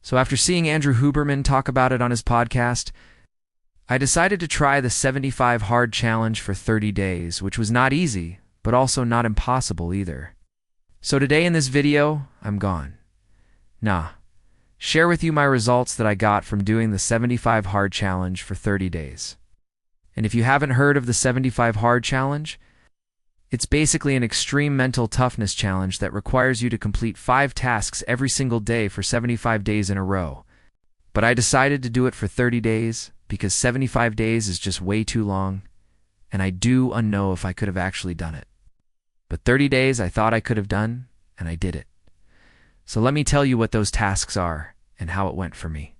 So after seeing Andrew Huberman talk about it on his podcast, I decided to try the 75 Hard Challenge for 30 days, which was not easy, but also not impossible either. So today in this video, I'm gone. Share with you my results that I got from doing the 75 Hard Challenge for 30 days. And if you haven't heard of the 75 Hard Challenge, it's basically an extreme mental toughness challenge that requires you to complete 5 tasks every single day for 75 days in a row. But I decided to do it for 30 days because 75 days is just way too long, and I do know if I could have actually done it. But 30 days I thought I could have done, and I did it. So let me tell you what those tasks are and how it went for me.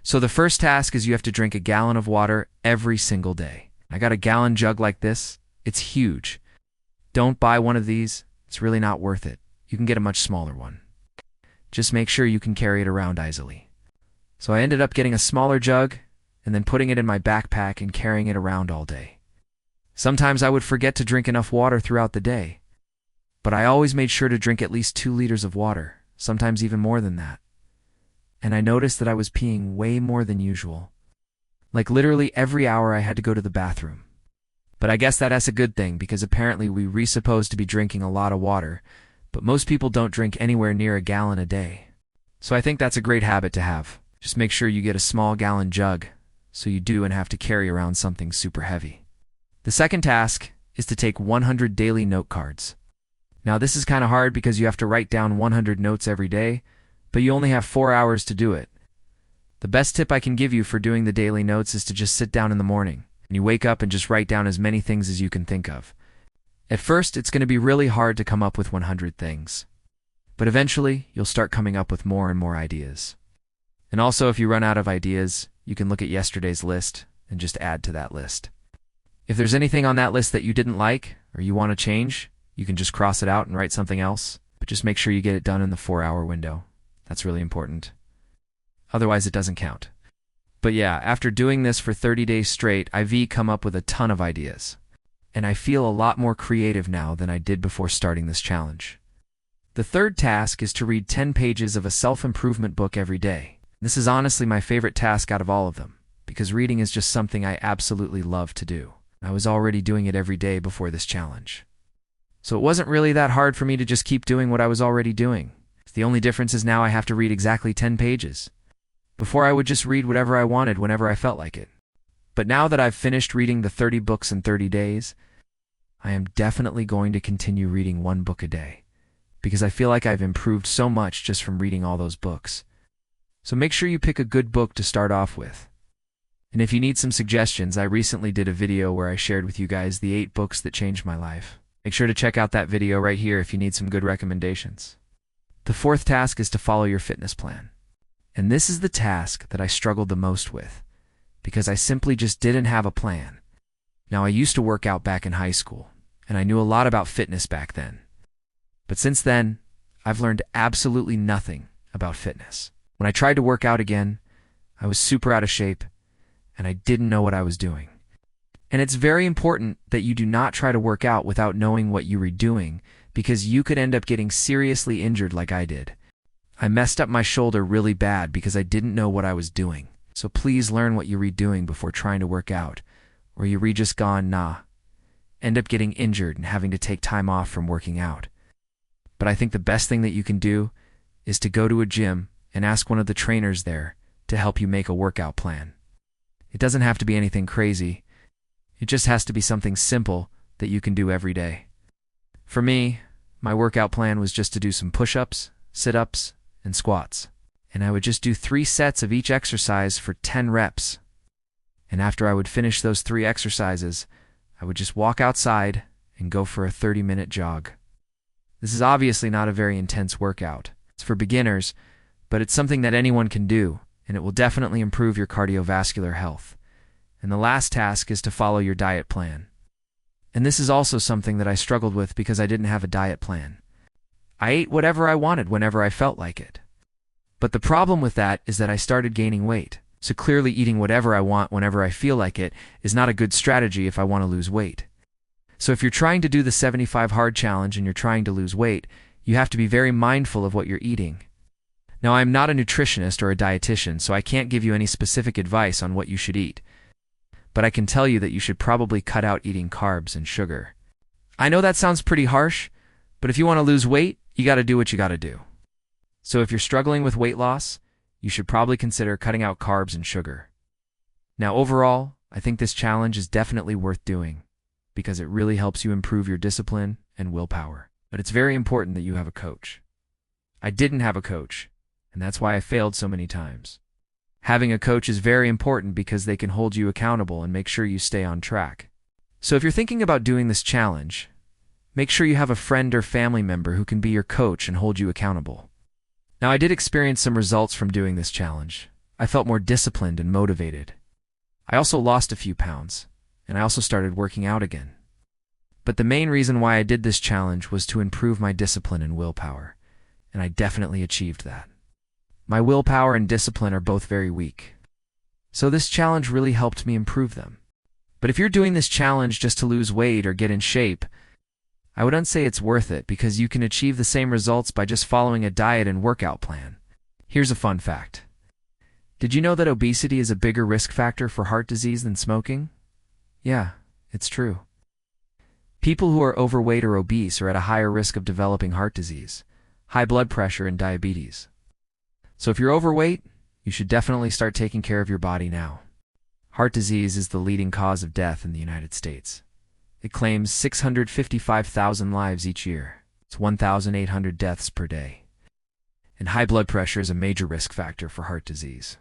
So the first task is you have to drink a gallon of water every single day. I got a gallon jug like this. It's huge. Don't buy one of these. It's really not worth it. You can get a much smaller one. Just make sure you can carry it around easily. So I ended up getting a smaller jug and then putting it in my backpack and carrying it around all day. Sometimes I would forget to drink enough water throughout the day, but I always made sure to drink at least 2 liters of water, sometimes even more than that. And I noticed that I was peeing way more than usual. Like literally every hour I had to go to the bathroom. But I guess that's a good thing because apparently we're supposed to be drinking a lot of water, but most people don't drink anywhere near a gallon a day. So I think that's a great habit to have. Just make sure you get a small gallon jug so you do and have to carry around something super heavy. The second task is to take 100 daily note cards. Now this is kind of hard because you have to write down 100 notes every day, but you only have 4 hours to do it. The best tip I can give you for doing the daily notes is to just sit down in the morning and you wake up and just write down as many things as you can think of. At first, it's going to be really hard to come up with 100 things, but eventually you'll start coming up with more and more ideas. And also, if you run out of ideas, you can look at yesterday's list and just add to that list. If there's anything on that list that you didn't like or you want to change, you can just cross it out and write something else, but just make sure you get it done in the 4-hour window. That's really important. Otherwise, it doesn't count. But yeah, after doing this for 30 days straight, I've come up with a ton of ideas. And I feel a lot more creative now than I did before starting this challenge. The third task is to read 10 pages of a self-improvement book every day. This is honestly my favorite task out of all of them, because reading is just something I absolutely love to do. I was already doing it every day before this challenge. So it wasn't really that hard for me to just keep doing what I was already doing. The only difference is now I have to read exactly 10 pages. Before I would just read whatever I wanted whenever I felt like it. But now that I've finished reading the 30 books in 30 days, I am definitely going to continue reading 1 book a day, because I feel like I've improved so much just from reading all those books. So make sure you pick a good book to start off with. And if you need some suggestions, I recently did a video where I shared with you guys the 8 books that changed my life. Make sure to check out that video right here if you need some good recommendations. The fourth task is to follow your fitness plan. And this is the task that I struggled the most with, because I simply just didn't have a plan. Now, I used to work out back in high school, and I knew a lot about fitness back then. But since then, I've learned absolutely nothing about fitness. When I tried to work out again, I was super out of shape, and I didn't know what I was doing. And it's very important that you do not try to work out without knowing what you were doing, because you could end up getting seriously injured like I did. I messed up my shoulder really bad because I didn't know what I was doing. So please learn what you're doing before trying to work out, or you're just end up getting injured and having to take time off from working out. But I think the best thing that you can do is to go to a gym and ask one of the trainers there to help you make a workout plan. It doesn't have to be anything crazy. It just has to be something simple that you can do every day. For me, my workout plan was just to do some push-ups, sit-ups, and squats. And I would just do 3 sets of each exercise for 10 reps. And after I would finish those 3 exercises, I would just walk outside and go for a 30-minute jog. This is obviously not a very intense workout. It's for beginners, but it's something that anyone can do, and it will definitely improve your cardiovascular health. And the last task is to follow your diet plan. And this is also something that I struggled with because I didn't have a diet plan. I ate whatever I wanted whenever I felt like it. But the problem with that is that I started gaining weight. So clearly eating whatever I want whenever I feel like it is not a good strategy if I want to lose weight. So if you're trying to do the 75 Hard Challenge and you're trying to lose weight, you have to be very mindful of what you're eating. Now, I'm not a nutritionist or a dietitian, so I can't give you any specific advice on what you should eat. But I can tell you that you should probably cut out eating carbs and sugar. I know that sounds pretty harsh, but if you want to lose weight, you got to do what you got to do. So if you're struggling with weight loss, you should probably consider cutting out carbs and sugar. Now, overall, I think this challenge is definitely worth doing because it really helps you improve your discipline and willpower. But it's very important that you have a coach. I didn't have a coach, and that's why I failed so many times. Having a coach is very important because they can hold you accountable and make sure you stay on track. So if you're thinking about doing this challenge, make sure you have a friend or family member who can be your coach and hold you accountable. Now, I did experience some results from doing this challenge. I felt more disciplined and motivated. I also lost a few pounds, and I also started working out again. But the main reason why I did this challenge was to improve my discipline and willpower, and I definitely achieved that. My willpower and discipline are both very weak, so this challenge really helped me improve them. But if you're doing this challenge just to lose weight or get in shape, I wouldn't say it's worth it because you can achieve the same results by just following a diet and workout plan. Here's a fun fact. Did you know that obesity is a bigger risk factor for heart disease than smoking? Yeah, it's true. People who are overweight or obese are at a higher risk of developing heart disease, high blood pressure, and diabetes. So if you're overweight, you should definitely start taking care of your body now. Heart disease is the leading cause of death in the United States. It claims 655,000 lives each year. It's 1,800 deaths per day. And high blood pressure is a major risk factor for heart disease.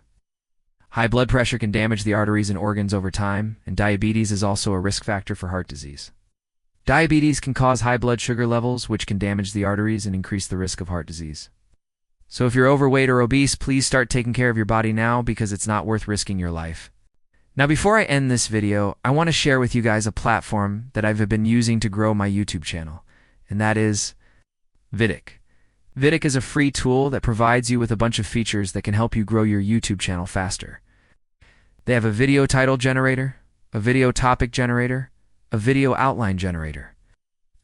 High blood pressure can damage the arteries and organs over time, and diabetes is also a risk factor for heart disease. Diabetes can cause high blood sugar levels, which can damage the arteries and increase the risk of heart disease. So if you're overweight or obese, please start taking care of your body now because it's not worth risking your life. Now, before I end this video, I want to share with you guys a platform that I've been using to grow my YouTube channel, and that is Vidic. Vidic is a free tool that provides you with a bunch of features that can help you grow your YouTube channel faster. They have a video title generator, a video topic generator, a video outline generator,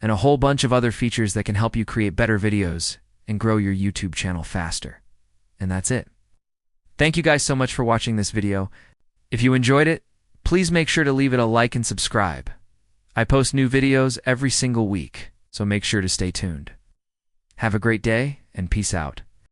and a whole bunch of other features that can help you create better videos and grow your YouTube channel faster. And that's it. Thank you guys so much for watching this video. If you enjoyed it, please make sure to leave it a like and subscribe. I post new videos every single week, so make sure to stay tuned. Have a great day, and peace out.